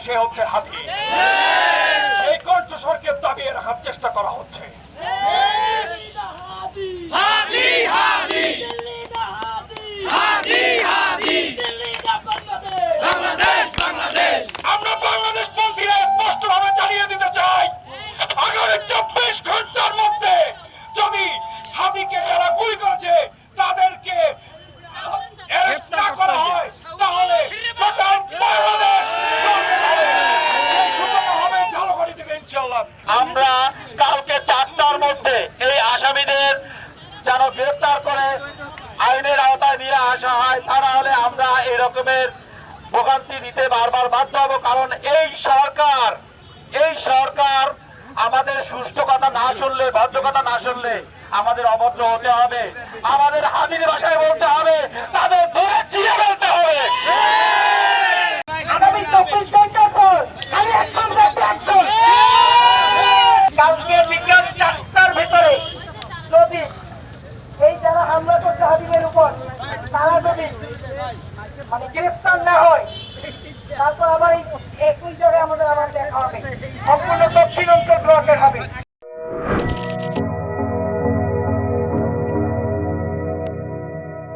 সে হচ্ছে হাতি। এই কণ্ঠস্বরকে দাবিয়ে রাখার চেষ্টা করা হচ্ছে। আমরা বাংলাদেশ পন্থীরা স্পষ্টভাবে জানিয়ে দিতে চাই, আগামী 24 ঘন্টার মধ্যে যদি হাতিকে যারা গুলি করেছে তাদেরকে অ্যারেস্ট না করা হয় তাহলে আমরা কালকে 4টার মধ্যে এই আসামিদের যেন গ্রেফতার করে আইনের আওতায় নিয়ে আসা হয়, তা না হলে আমরা এরকমের ভোগান্তি দিতে বারবার বাধ্য হব। কারণ এই সরকার আমাদের সুষ্ঠু কথা না শুনলে, ভদ্র কথা না শুনলে আমাদের অভদ্র হতে হবে, আমাদের হাজির ভাষায় বলতে হবে, তাদের ধরে চিয়ে ফেলতে হবে। আগামী 24 ঘন্টার পর খালি অ্যাকশন দেখবে, অ্যাকশন। কালকে বিকেল 4টার ভিতরে যদি এই যারা হামলা করছে হাবিবের উপর তারা যদি গ্রেফতার না